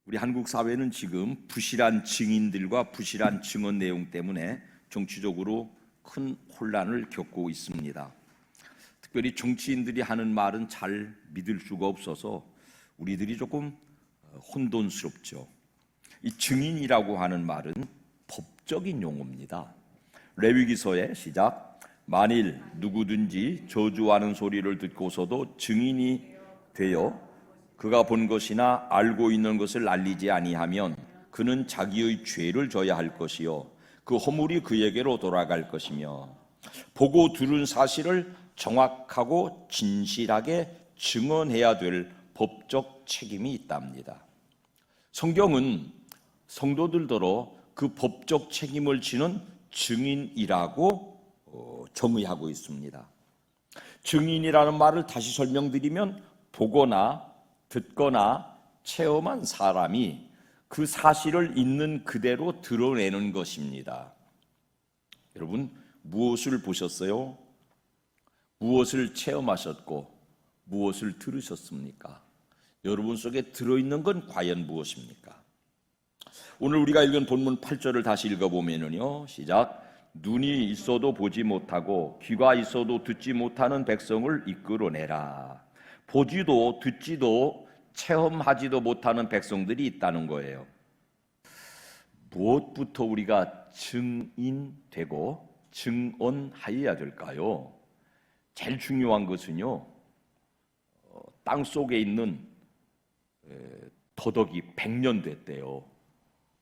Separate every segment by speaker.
Speaker 1: 우리 한국 사회는 지금 부실한 증인들과 부실한 증언 내용 때문에 정치적으로 큰 혼란을 겪고 있습니다. 특별히 정치인들이 하는 말은 잘 믿을 수가 없어서 우리들이 조금 혼돈스럽죠. 이 증인이라고 하는 말은 법적인 용어입니다. 레위기서의 시작, 만일 누구든지 저주하는 소리를 듣고서도 증인이 되어 그가 본 것이나 알고 있는 것을 알리지 아니하면 그는 자기의 죄를 져야 할 것이요 그 허물이 그에게로 돌아갈 것이며 보고 들은 사실을 정확하고 진실하게 증언해야 될 법적 책임이 있답니다. 성경은 성도들더러 그 법적 책임을 지는 증인이라고 정의하고 있습니다. 증인이라는 말을 다시 설명드리면 보거나 듣거나 체험한 사람이 그 사실을 있는 그대로 드러내는 것입니다. 여러분, 무엇을 보셨어요? 무엇을 체험하셨고 무엇을 들으셨습니까? 여러분 속에 들어있는 건 과연 무엇입니까? 오늘 우리가 읽은 본문 8절을 다시 읽어보면요, 시작, 눈이 있어도 보지 못하고 귀가 있어도 듣지 못하는 백성을 이끌어내라. 보지도 듣지도 체험하지도 못하는 백성들이 있다는 거예요. 무엇부터 우리가 증인되고 증언하여야 될까요? 제일 중요한 것은요, 땅속에 있는 더덕이 100년 됐대요.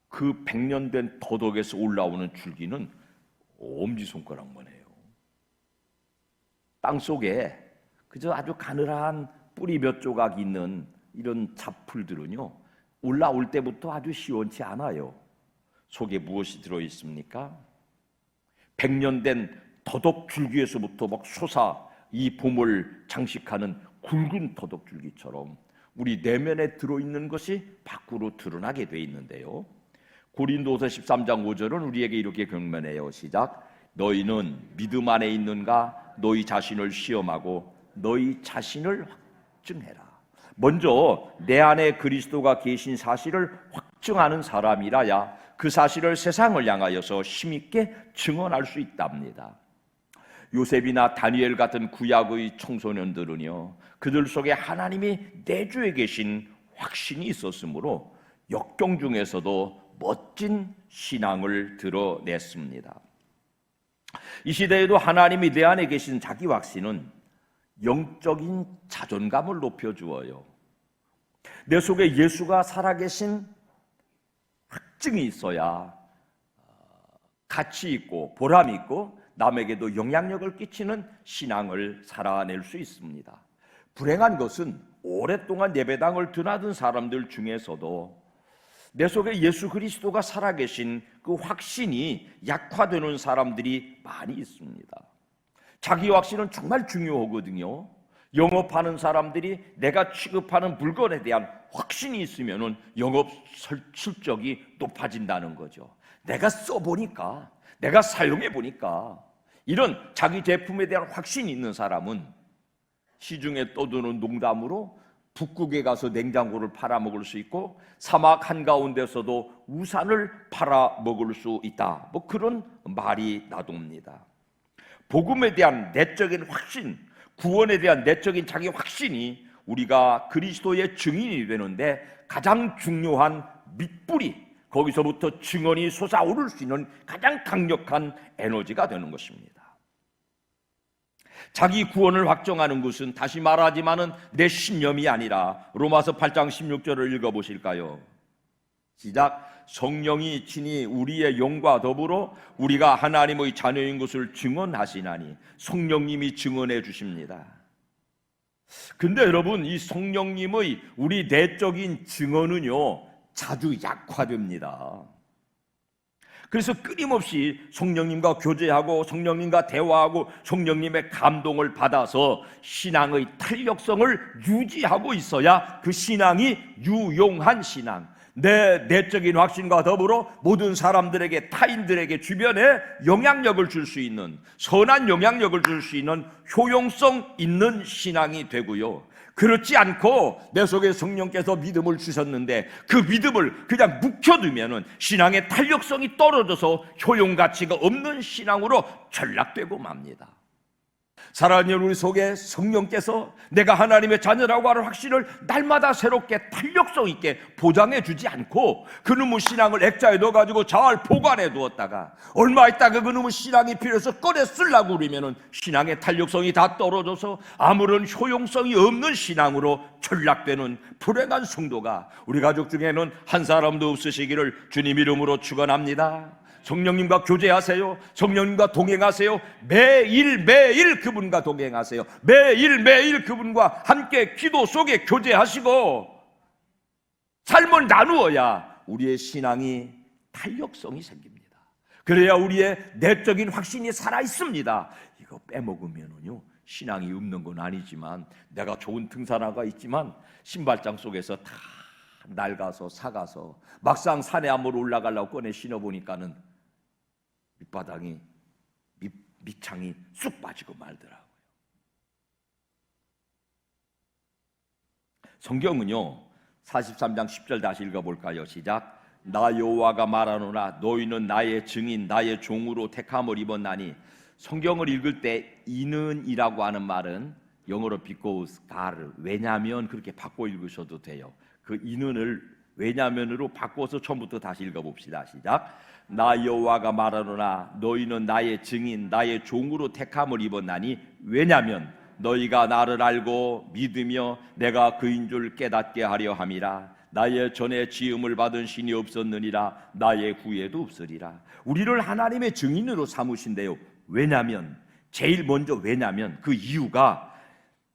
Speaker 1: 그 100년 된 더덕에서 올라오는 줄기는 엄지손가락만 해요. 땅속에 그저 아주 가늘한 뿌리 몇 조각 있는 이런 잡풀들은요, 올라올 때부터 아주 시원치 않아요. 속에 무엇이 들어있습니까? 100년 된 더덕 줄기에서부터 막 솟아 이 봄을 장식하는 굵은 더덕 줄기처럼 우리 내면에 들어있는 것이 밖으로 드러나게 돼 있는데요, 고린도서 13장 5절은 우리에게 이렇게 경면해요. 시작, 너희는 믿음 안에 있는가? 너희 자신을 시험하고 너희 자신을 확증해라. 먼저 내 안에 그리스도가 계신 사실을 확증하는 사람이라야 그 사실을 세상을 향하여서 힘있게 증언할 수 있답니다. 요셉이나 다니엘 같은 구약의 청소년들은요, 그들 속에 하나님이 내주에 계신 확신이 있었으므로 역경 중에서도 멋진 신앙을 드러냈습니다. 이 시대에도 하나님이 내 안에 계신 자기 확신은 영적인 자존감을 높여주어요. 내 속에 예수가 살아계신 확증이 있어야 가치 있고 보람 있고 남에게도 영향력을 끼치는 신앙을 살아낼 수 있습니다. 불행한 것은 오랫동안 예배당을 드나든 사람들 중에서도 내 속에 예수 그리스도가 살아계신 그 확신이 약화되는 사람들이 많이 있습니다. 자기 확신은 정말 중요하거든요. 영업하는 사람들이 내가 취급하는 물건에 대한 확신이 있으면 영업 실적이 높아진다는 거죠. 내가 써보니까, 내가 사용해보니까, 이런 자기 제품에 대한 확신이 있는 사람은 시중에 떠도는 농담으로 북극에 가서 냉장고를 팔아먹을 수 있고 사막 한가운데서도 우산을 팔아먹을 수 있다, 뭐 그런 말이 나놉니다. 복음에 대한 내적인 확신, 구원에 대한 내적인 자기 확신이 우리가 그리스도의 증인이 되는데 가장 중요한 밑뿌리, 거기서부터 증언이 솟아오를 수 있는 가장 강력한 에너지가 되는 것입니다. 자기 구원을 확정하는 것은, 다시 말하지만은 내 신념이 아니라 로마서 8장 16절을 읽어보실까요? 시작, 성령이 친히 우리의 영과 더불어 우리가 하나님의 자녀인 것을 증언하시나니. 성령님이 증언해 주십니다. 근데 여러분, 이 성령님의 우리 내적인 증언은요 자주 약화됩니다. 그래서 끊임없이 성령님과 교제하고 성령님과 대화하고 성령님의 감동을 받아서 신앙의 탄력성을 유지하고 있어야 그 신앙이 유용한 신앙, 내 내적인 확신과 더불어 모든 사람들에게, 타인들에게, 주변에 영향력을 줄 수 있는, 선한 영향력을 줄 수 있는 효용성 있는 신앙이 되고요. 그렇지 않고 내 속에 성령께서 믿음을 주셨는데 그 믿음을 그냥 묵혀두면은 신앙의 탄력성이 떨어져서 효용 가치가 없는 신앙으로 전락되고 맙니다. 사랑하는 우리 속에 성령께서 내가 하나님의 자녀라고 하는 확신을 날마다 새롭게 탄력성 있게 보장해 주지 않고 그놈의 신앙을 액자에 넣어가지고 잘 보관해 두었다가 얼마 있다가 그놈의 신앙이 필요해서 꺼내 쓰려고 그러면은 신앙의 탄력성이 다 떨어져서 아무런 효용성이 없는 신앙으로 전락되는 불행한 성도가 우리 가족 중에는 한 사람도 없으시기를 주님 이름으로 축원합니다. 성령님과 교제하세요. 성령님과 동행하세요. 매일매일 그분과 동행하세요. 매일매일 그분과 함께 기도 속에 교제하시고 삶을 나누어야 우리의 신앙이 탄력성이 생깁니다. 그래야 우리의 내적인 확신이 살아있습니다. 이거 빼먹으면요 신앙이 없는 건 아니지만 내가 좋은 등산화가 있지만 신발장 속에서 다 낡아서 삭아서 막상 산에 한번 올라가려고 꺼내 신어보니까는 밑바닥이 밑창이 쑥 빠지고 말더라고요. 성경은요 43장 10절 다시 읽어볼까요? 시작. 나 여호와가 말하노라 너희는 나의 증인 나의 종으로 택함을 입었나니. 성경을 읽을 때 이는이라고 하는 말은 영어로 because God, 왜냐하면 그렇게 바꿔 읽으셔도 돼요. 그 이는을 왜냐면으로 바꿔서 처음부터 다시 읽어봅시다. 시작. 나 여호와가 말하노라 너희는 나의 증인 나의 종으로 택함을 입었나니 왜냐면 너희가 나를 알고 믿으며 내가 그인 줄 깨닫게 하려 함이라. 나의 전에 지음을 받은 신이 없었느니라 나의 후에도 없으리라. 우리를 하나님의 증인으로 삼으신대요. 왜냐면 제일 먼저 왜냐면 그 이유가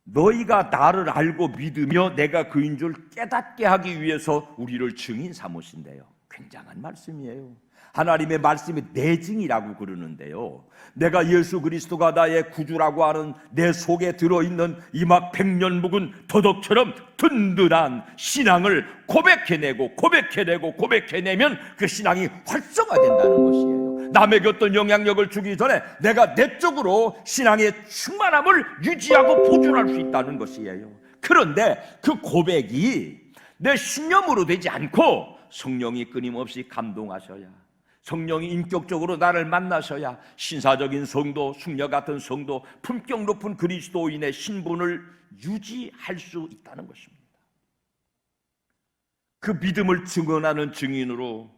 Speaker 1: 너희가 나를 알고 믿으며 내가 그인 줄 깨닫게 하기 위해서 우리를 증인 삼으신대요. 굉장한 말씀이에요. 하나님의 말씀이 내증이라고 그러는데요, 내가 예수 그리스도가 나의 구주라고 하는 내 속에 들어있는 이 막 백년 묵은 도덕처럼 든든한 신앙을 고백해내면 그 신앙이 활성화된다는 것이에요. 남에게 어떤 영향력을 주기 전에 내가 내적으로 신앙의 충만함을 유지하고 보존할 수 있다는 것이에요. 그런데 그 고백이 내 신념으로 되지 않고 성령이 끊임없이 감동하셔야, 성령이 인격적으로 나를 만나셔야 신사적인 성도, 숙녀 같은 성도, 품격 높은 그리스도인의 신분을 유지할 수 있다는 것입니다. 그 믿음을 증언하는 증인으로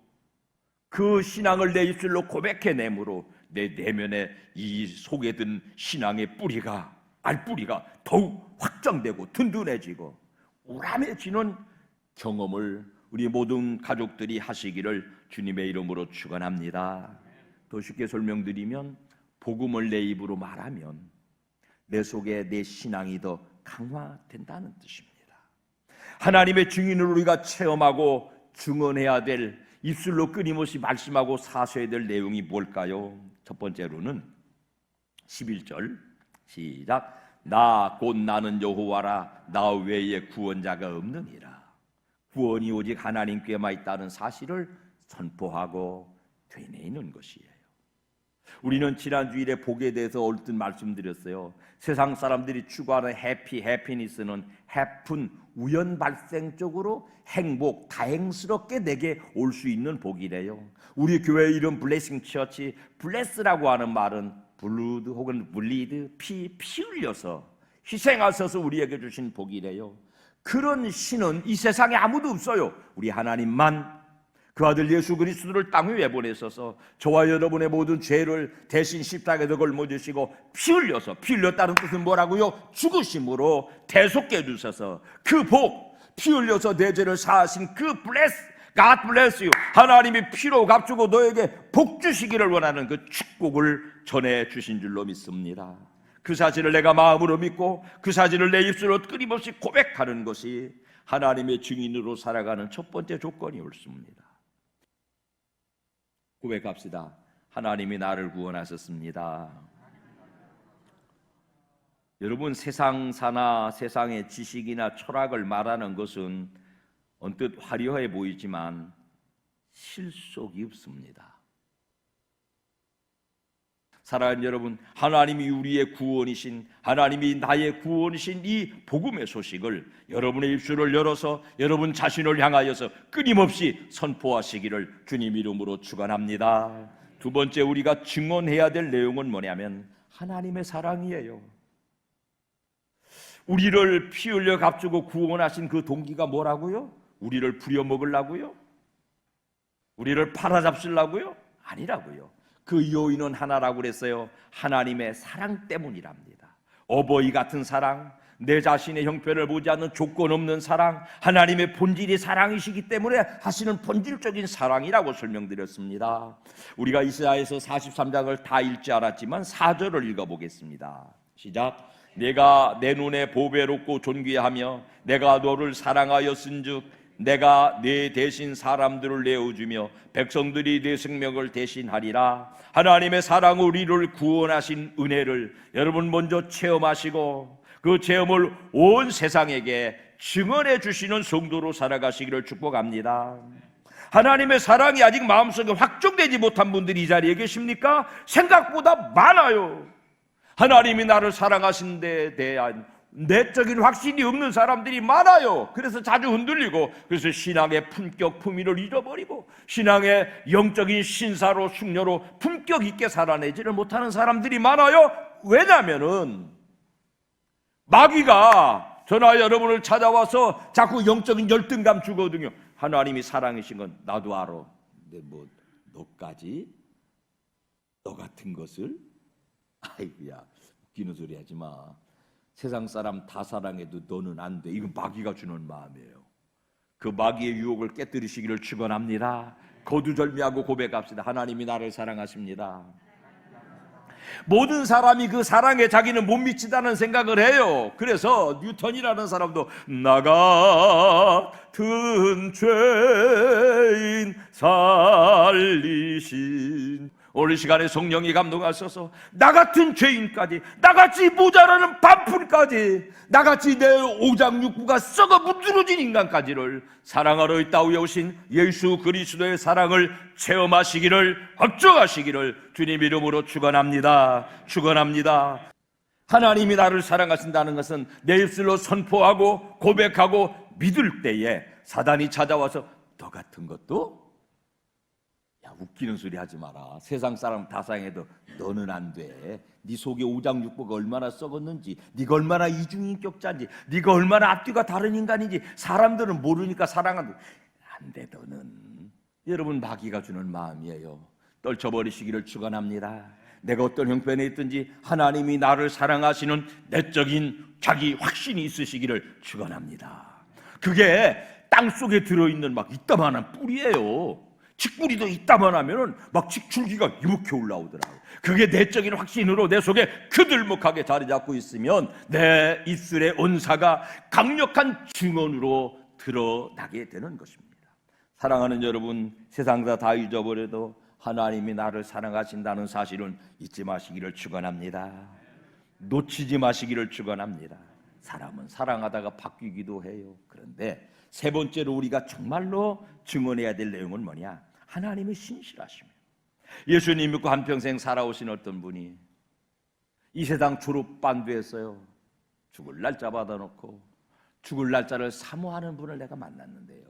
Speaker 1: 그 신앙을 내 입술로 고백해내므로 내 내면에 이 속에 든 신앙의 뿌리가, 알뿌리가 더욱 확장되고 든든해지고 우람해지는 경험을 우리 모든 가족들이 하시기를 주님의 이름으로 축원합니다. 더 쉽게 설명드리면 복음을 내 입으로 말하면 내 속에 내 신앙이 더 강화된다는 뜻입니다. 하나님의 증인을 우리가 체험하고 증언해야 될, 입술로 끊임없이 말씀하고 사셔야 될 내용이 뭘까요? 첫 번째로는 11절 시작. 나 곧 나는 여호와라 나 외에 구원자가 없느니라. 구원이 오직 하나님께만 있다는 사실을 선포하고 되뇌이는 것이에요. 우리는 지난 주일에 복에 대해서 얼핏 말씀드렸어요. 세상 사람들이 추구하는 해피니스는 해픈, 우연 발생적으로 행복, 다행스럽게 내게 올 수 있는 복이래요. 우리 교회 이름 블레싱 처치, 블레스라고 하는 말은 블루드 혹은 블리드, 피 흘려서 희생하셔서 우리에게 주신 복이래요. 그런 신은 이 세상에 아무도 없어요. 우리 하나님만 그 아들 예수 그리스도를 땅 위에 보내셔서 저와 여러분의 모든 죄를 대신 십자가에 걸머지시고 피 흘렸다는 뜻은 뭐라고요? 죽으심으로 대속해 주셔서 그 복, 피 흘려서 내 죄를 사하신 그 bless, God bless you, 하나님이 피로 값주고 너에게 복 주시기를 원하는 그 축복을 전해 주신 줄로 믿습니다. 그 사실을 내가 마음으로 믿고 그 사실을 내 입술로 끊임없이 고백하는 것이 하나님의 증인으로 살아가는 첫 번째 조건이 옳습니다. 고백합시다. 하나님이 나를 구원하셨습니다. 여러분, 세상사나 세상의 지식이나 철학을 말하는 것은 언뜻 화려해 보이지만 실속이 없습니다. 사랑하는 여러분, 하나님이 우리의 구원이신, 하나님이 나의 구원이신 이 복음의 소식을 여러분의 입술을 열어서 여러분 자신을 향하여서 끊임없이 선포하시기를 주님 이름으로 축원합니다. 두 번째, 우리가 증언해야 될 내용은 뭐냐면 하나님의 사랑이에요. 우리를 피 흘려 값주고 구원하신 그 동기가 뭐라고요? 우리를 부려먹으려고요? 우리를 팔아잡으려고요? 아니라고요. 그 요인은 하나라고 그랬어요. 하나님의 사랑 때문이랍니다. 어버이 같은 사랑, 내 자신의 형편을 보지 않는 조건 없는 사랑, 하나님의 본질이 사랑이시기 때문에 하시는 본질적인 사랑이라고 설명드렸습니다. 우리가 이사야에서 43장을 다 읽지 않았지만 4절을 읽어보겠습니다. 시작. 내가 내 눈에 보배롭고 존귀하며 내가 너를 사랑하였은즉 내가 네 대신 사람들을 내어주며 백성들이 네 생명을 대신하리라. 하나님의 사랑으로 우리를 구원하신 은혜를 여러분 먼저 체험하시고 그 체험을 온 세상에게 증언해 주시는 성도로 살아가시기를 축복합니다. 하나님의 사랑이 아직 마음속에 확정되지 못한 분들이 이 자리에 계십니까? 생각보다 많아요. 하나님이 나를 사랑하신 데 대한 내적인 확신이 없는 사람들이 많아요. 그래서 자주 흔들리고, 그래서 신앙의 품격 품위를 잃어버리고 신앙의 영적인 신사로 숙녀로 품격 있게 살아내지를 못하는 사람들이 많아요. 왜냐하면은 마귀가 저나 여러분을 찾아와서 자꾸 영적인 열등감 주거든요. 하나님이 사랑이신 건 나도 알아. 근데 뭐 너까지? 너 같은 것을? 아이고야, 웃기는 소리 하지 마. 세상 사람 다 사랑해도 너는 안 돼. 이건 마귀가 주는 마음이에요. 그 마귀의 유혹을 깨뜨리시기를 축원합니다. 거두절미하고 고백합시다. 하나님이 나를 사랑하십니다. 모든 사람이 그 사랑에 자기는 못 미치다는 생각을 해요. 그래서 뉴턴이라는 사람도 나 같은 죄인 살리신, 오늘 시간에 성령이 감동하셔서 나 같은 죄인까지, 나같이 모자라는 반푼까지, 나같이 내 오장육부가 썩어 문드러진 인간까지를 사랑하러 이 땅에 오신 예수 그리스도의 사랑을 체험하시기를, 확정하시기를 주님 이름으로 축원합니다. 축원합니다. 하나님이 나를 사랑하신다는 것은 내 입술로 선포하고 고백하고 믿을 때에 사단이 찾아와서 너 같은 것도? 야, 웃기는 소리 하지 마라. 세상 사람 다 사랑해도 너는 안 돼. 네 속에 오장육부가 얼마나 썩었는지, 네가 얼마나 이중인격자인지, 네가 얼마나 앞뒤가 다른 인간인지 사람들은 모르니까 사랑한다. 안 돼, 너는. 여러분, 마귀가 주는 마음이에요. 떨쳐버리시기를 축원합니다. 내가 어떤 형편에 있든지 하나님이 나를 사랑하시는 내적인 자기 확신이 있으시기를 축원합니다. 그게 땅속에 들어있는 막 이따만한 뿌리예요. 칡뿌리도 이따만 하면은 막 칡줄기가 이렇게 올라오더라고요. 그게 내적인 확신으로 내 속에 그들목하게 자리 잡고 있으면 내 입술의 언사가 강력한 증언으로 드러나게 되는 것입니다. 사랑하는 여러분, 세상 다 잊어버려도 하나님이 나를 사랑하신다는 사실은 잊지 마시기를 축원합니다. 놓치지 마시기를 축원합니다. 사람은 사랑하다가 바뀌기도 해요. 그런데 세 번째로 우리가 정말로 증언해야 될 내용은 뭐냐? 하나님의 신실하심이에요. 예수님 믿고 한평생 살아오신 어떤 분이 이 세상 졸업반도했어요. 죽을 날짜 받아놓고 죽을 날짜를 사모하는 분을 내가 만났는데요,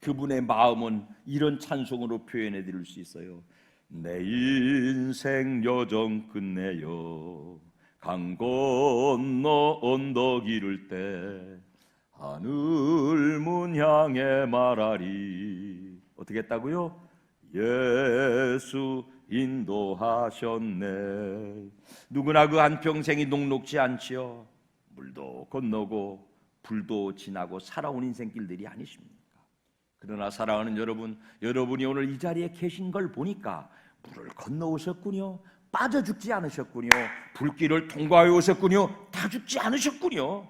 Speaker 1: 그분의 마음은 이런 찬송으로 표현해 드릴 수 있어요. 내 인생 여정 끝내요 강 건너 언덕 이를 때 하늘 문 향해 말하리. 어떻게 했다고요? 예수 인도하셨네. 누구나 그 한평생이 녹록지 않지요. 물도 건너고 불도 지나고 살아온 인생길들이 아니십니까? 그러나 사랑하는 여러분, 여러분이 오늘 이 자리에 계신 걸 보니까 물을 건너오셨군요. 빠져 죽지 않으셨군요. 불길을 통과해 오셨군요. 다 죽지 않으셨군요.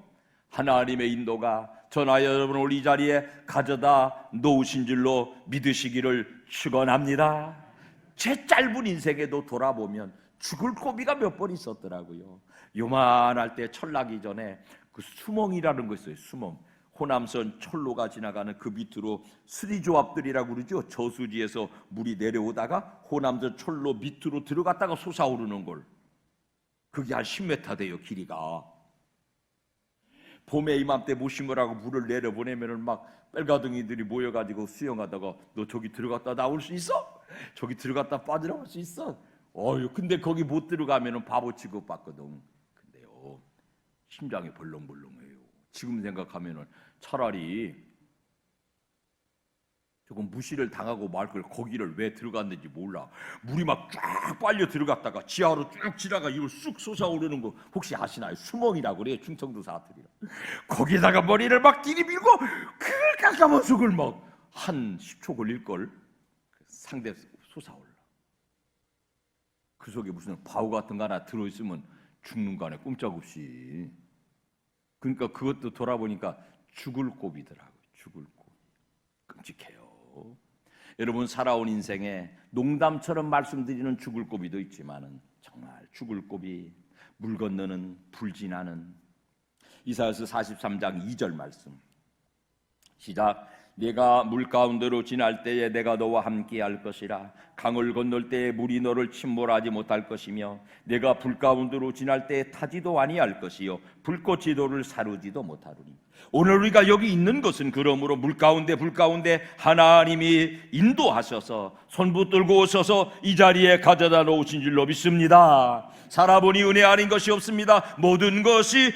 Speaker 1: 하나님의 인도가 저나 여러분을 이 자리에 가져다 놓으신 줄로 믿으시기를 축원합니다. 제 짧은 인생에도 돌아보면 죽을 고비가 몇 번 있었더라고요. 요만할 때 철나기 전에 그 수멍이라는 거 있어요. 수멍. 호남선 철로가 지나가는 그 밑으로 수리조합들이라고 그러죠. 저수지에서 물이 내려오다가 호남선 철로 밑으로 들어갔다가 솟아오르는 걸. 그게 한 10m 돼요, 길이가. 봄에 이맘때 못 심으라고 물을 내려보내면은 막 빨가둥이들이 모여가지고 수영하다가 너 저기 들어갔다 나올 수 있어? 저기 들어갔다 빠져나올 수 있어? 근데 거기 못 들어가면은 바보 취급받거든. 근데요, 심장이 벌렁벌렁해요. 지금 생각하면은 차라리 조금 무시를 당하고 말 걸 거기를 왜 들어갔는지 몰라. 물이 막 쫙 빨려 들어갔다가 지하로 쭉 지나가 이걸 쑥 솟아오르는 거 혹시 아시나요? 수멍이라고 그래요. 충청도 사투리로. 거기다가 머리를 막 들이밀고 그 깜깜한 속을 막 한 10초 걸릴걸. 상대 솟아올라. 그 속에 무슨 바우 같은 거 하나 들어있으면 죽는 거 아니야, 꼼짝없이. 그러니까 그것도 돌아보니까 죽을 고비더라고요. 죽을 고비. 끔찍해요. 여러분, 살아온 인생에 농담처럼 말씀드리는 죽을 고비도 있지만은 정말 죽을 고비, 물 건너는 불지나는. 이사야서 43장 2절 말씀 시작. 네가 물 가운데로 지날 때에 내가 너와 함께 할 것이라. 강을 건널 때에 물이 너를 침몰하지 못할 것이며 내가 불 가운데로 지날 때에 타지도 아니할 것이요 불꽃이 너를 사르지도 못하리니. 오늘 우리가 여기 있는 것은 그러므로 물 가운데 불 가운데 하나님이 인도하셔서 손 붙들고 오셔서 이 자리에 가져다 놓으신 줄로 믿습니다. 살아보니 은혜 아닌 것이 없습니다. 모든 것이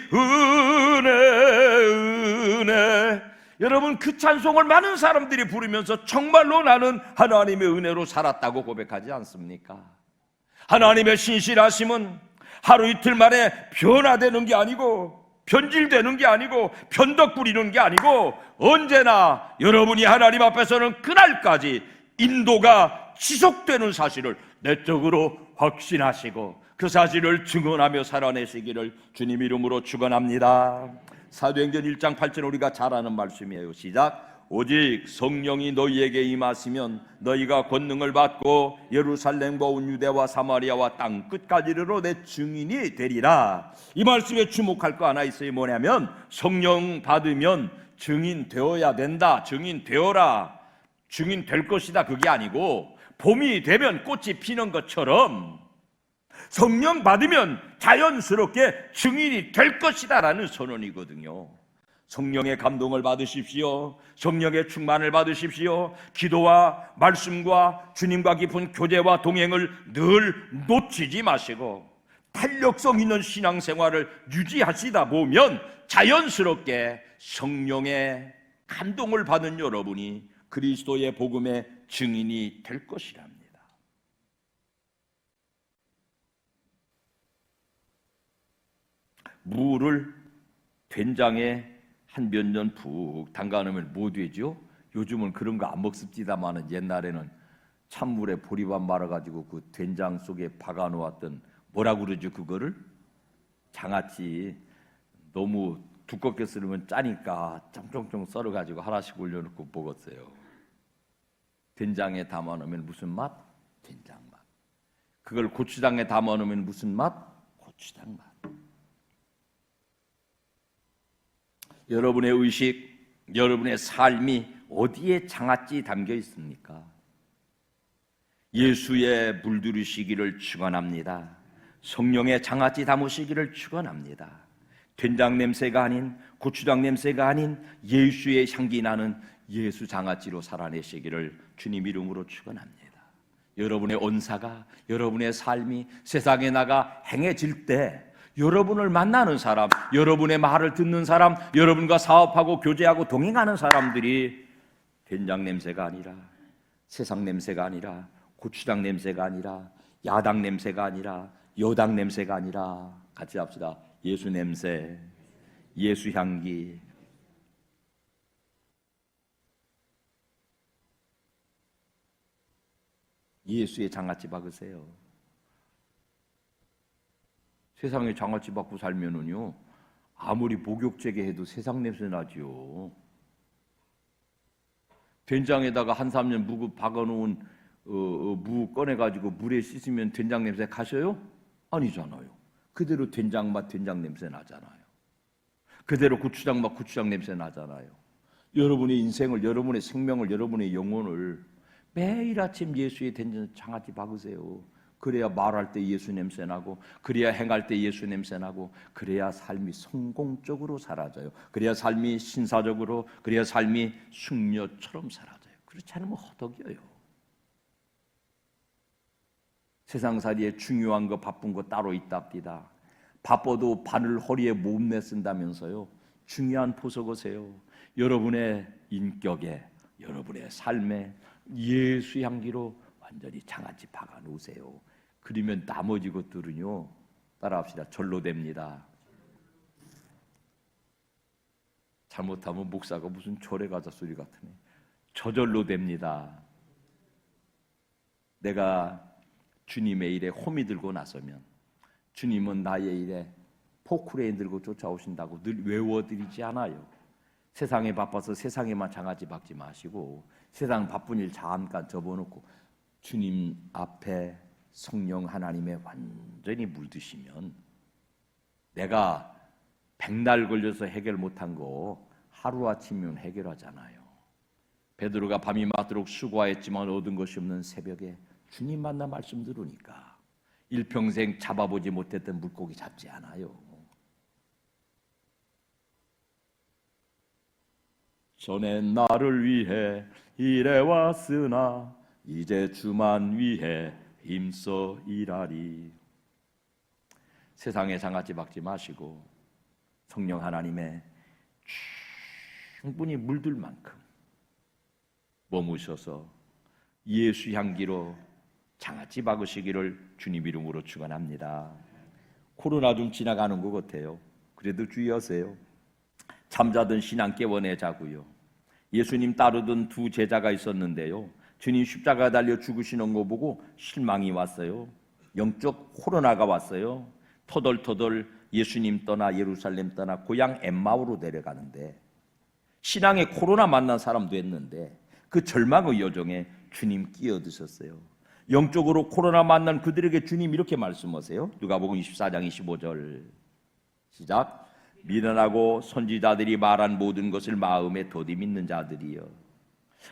Speaker 1: 은혜. 여러분, 그 찬송을 많은 사람들이 부르면서 정말로 나는 하나님의 은혜로 살았다고 고백하지 않습니까? 하나님의 신실하심은 하루 이틀 만에 변화되는 게 아니고 변질되는 게 아니고 변덕 부리는 게 아니고 언제나 여러분이 하나님 앞에서는 그날까지 인도가 지속되는 사실을 내적으로 확신하시고 그 사실을 증언하며 살아내시기를 주님 이름으로 축원합니다. 사도행전 1장 8절 우리가 잘 아는 말씀이에요. 시작. 오직 성령이 너희에게 임하시면 너희가 권능을 받고 예루살렘과 온 유대와 사마리아와 땅 끝까지 이르러 내 증인이 되리라. 이 말씀에 주목할 거 하나 있어요. 뭐냐면 성령 받으면 증인 되어야 된다. 증인 되어라. 증인 될 것이다. 그게 아니고 봄이 되면 꽃이 피는 것처럼 성령 받으면 자연스럽게 증인이 될 것이다 라는 선언이거든요. 성령의 감동을 받으십시오. 성령의 충만을 받으십시오. 기도와 말씀과 주님과 깊은 교제와 동행을 늘 놓치지 마시고 탄력성 있는 신앙생활을 유지하시다 보면 자연스럽게 성령의 감동을 받은 여러분이 그리스도의 복음의 증인이 될 것이랍니다. 무를 된장에 한 몇 년 푹 담가 놓으면 뭐 되죠? 요즘은 그런 거 안 먹습니다만은 옛날에는 찬물에 보리밥 말아가지고 그 된장 속에 박아 놓았던 뭐라고 그러죠? 그거를 장아찌. 너무 두껍게 썰으면 짜니까 쫑쫑쫑 썰어가지고 하나씩 올려놓고 먹었어요. 된장에 담아 놓으면 무슨 맛? 된장 맛. 그걸 고추장에 담아 놓으면 무슨 맛? 고추장 맛. 여러분의 의식, 여러분의 삶이 어디에 장아찌 담겨 있습니까? 예수의 물들으시기를 축원합니다. 성령의 장아찌 담으시기를 축원합니다. 된장 냄새가 아닌, 고추장 냄새가 아닌 예수의 향기 나는 예수 장아찌로 살아내시기를 주님 이름으로 축원합니다. 여러분의 언사가, 여러분의 삶이 세상에 나가 행해질 때 여러분을 만나는 사람, 여러분의 말을 듣는 사람, 여러분과 사업하고 교제하고 동행하는 사람들이 된장 냄새가 아니라, 세상 냄새가 아니라, 고추장 냄새가 아니라, 야당 냄새가 아니라, 여당 냄새가 아니라, 같이 합시다. 예수 냄새, 예수 향기. 예수의 장아찌 박으세요. 세상에 장아찌 받고 살면은요, 아무리 목욕제게 해도 세상 냄새 나지요. 된장에다가 2, 3년 묵어 박아놓은 무 꺼내가지고 물에 씻으면 된장 냄새 가셔요? 아니잖아요. 그대로 된장 맛 된장 냄새 나잖아요. 그대로 고추장 맛 고추장 냄새 나잖아요. 여러분의 인생을, 여러분의 생명을, 여러분의 영혼을 매일 아침 예수의 된장 장아찌 박으세요. 그래야 말할 때 예수 냄새 나고, 그래야 행할 때 예수 냄새 나고, 그래야 삶이 성공적으로 사라져요. 그래야 삶이 신사적으로, 그래야 삶이 숙녀처럼 사라져요. 그렇지 않으면 허덕여요. 세상살이에 중요한 거 바쁜 거 따로 있답니다. 바빠도 바늘 허리에 몸내 쓴다면서요. 중요한 포석하세요. 여러분의 인격에, 여러분의 삶에 예수 향기로 완전히 장아찌 박아 놓으세요. 그러면 나머지 것들은요, 따라합시다. 절로 됩니다. 잘못하면 목사가 무슨 절에 가자 소리 같으네. 저절로 됩니다. 내가 주님의 일에 호미 들고 나서면 주님은 나의 일에 포크레인 들고 쫓아오신다고 늘 외워드리지 않아요. 세상에 바빠서 세상에만 장아찌 박지 마시고 세상 바쁜 일 잠깐 접어놓고 주님 앞에 성령 하나님의 완전히 물드시면 내가 백날 걸려서 해결 못한 거 하루아침이면 해결하잖아요. 베드로가 밤이 맞도록 수고하였지만 얻은 것이 없는 새벽에 주님 만나 말씀 들으니까 일평생 잡아보지 못했던 물고기 잡지 않아요. 전에 나를 위해 일해왔으나 이제 주만 위해 힘써 일하리. 세상에 장아찌 박지 마시고 성령 하나님의 충분히 물들 만큼 머무셔서 예수 향기로 장아찌 박으시기를 주님 이름으로 축원합니다. 코로나 좀 지나가는 것 같아요. 그래도 주의하세요. 잠자던 신앙 깨워내 자고요. 예수님 따르던 두 제자가 있었는데요. 주님 십자가 달려 죽으시는 거 보고 실망이 왔어요. 영적 코로나가 왔어요. 터덜터덜 예수님 떠나 예루살렘 떠나 고향 엠마오로 내려가는데 신앙에 코로나 만난 사람도 했는데 그 절망의 여정에 주님 끼어드셨어요. 영적으로 코로나 만난 그들에게 주님 이렇게 말씀하세요. 누가복음 24장 25절 시작. 미련하고 선지자들이 말한 모든 것을 마음에 더디 믿는 자들이여.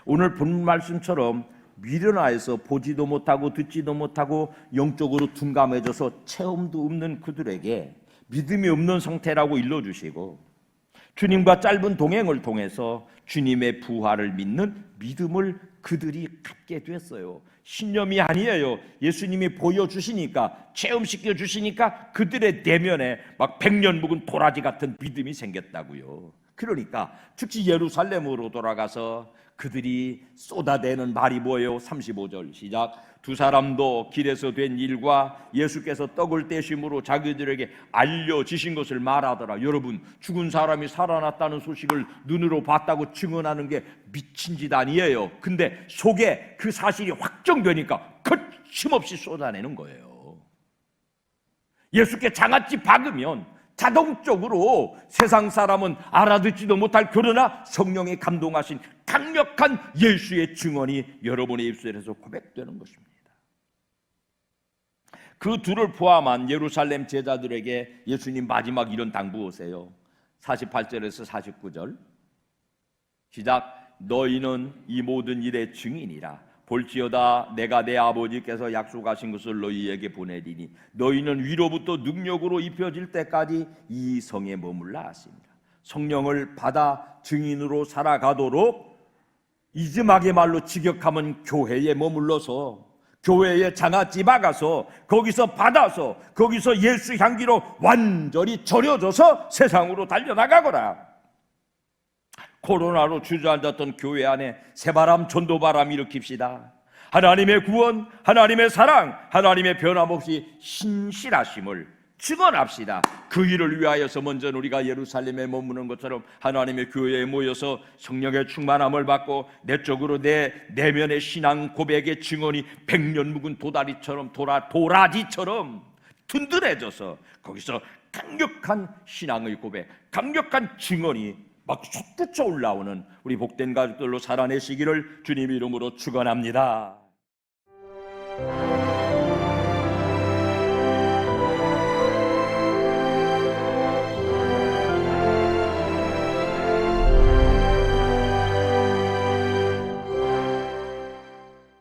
Speaker 1: 오늘 본 말씀처럼 미련하여서 보지도 못하고 듣지도 못하고 영적으로 둔감해져서 체험도 없는 그들에게 믿음이 없는 상태라고 일러주시고 주님과 짧은 동행을 통해서 주님의 부활을 믿는 믿음을 그들이 갖게 됐어요. 신념이 아니에요. 예수님이 보여주시니까, 체험시켜 주시니까 그들의 내면에 막 100년 묵은 도라지 같은 믿음이 생겼다고요. 그러니까 즉시 예루살렘으로 돌아가서 그들이 쏟아대는 말이 뭐예요? 35절 시작. 두 사람도 길에서 된 일과 예수께서 떡을 떼심으로 자기들에게 알려지신 것을 말하더라. 여러분, 죽은 사람이 살아났다는 소식을 눈으로 봤다고 증언하는 게 미친 짓 아니에요. 근데 속에 그 사실이 확정되니까 거침없이 쏟아내는 거예요. 예수께 장아찌 박으면 자동적으로 세상 사람은 알아듣지도 못할 그러나 성령에 감동하신 강력한 예수의 증언이 여러분의 입술에서 고백되는 것입니다. 그 둘을 포함한 예루살렘 제자들에게 예수님 마지막 이런 당부하세요. 48절에서 49절 시작. 너희는 이 모든 일의 증인이라. 볼지어다 내가 내 아버지께서 약속하신 것을 너희에게 보내리니 너희는 위로부터 능력으로 입혀질 때까지 이 성에 머물라 하십니다. 성령을 받아 증인으로 살아가도록 이즈마게 말로 직역하면 교회에 머물러서 교회에 장아찌 박아서 거기서 받아서 거기서 예수 향기로 완전히 절여져서 세상으로 달려나가거라. 코로나로 주저앉았던 교회 안에 새바람 전도바람 일으킵시다. 하나님의 구원, 하나님의 사랑, 하나님의 변함없이 신실하심을 증언합시다. 그 일을 위하여서 먼저 우리가 예루살렘에 머무는 것처럼 하나님의 교회에 모여서 성령의 충만함을 받고 내적으로 내 내면의 신앙 고백의 증언이 100년 묵은 도다리처럼 도라지처럼 든든해져서 거기서 강력한 신앙의 고백, 강력한 증언이 막 솟구쳐 올라오는 우리 복된 가족들로 살아내시기를 주님 이름으로 축원합니다. 주십시오.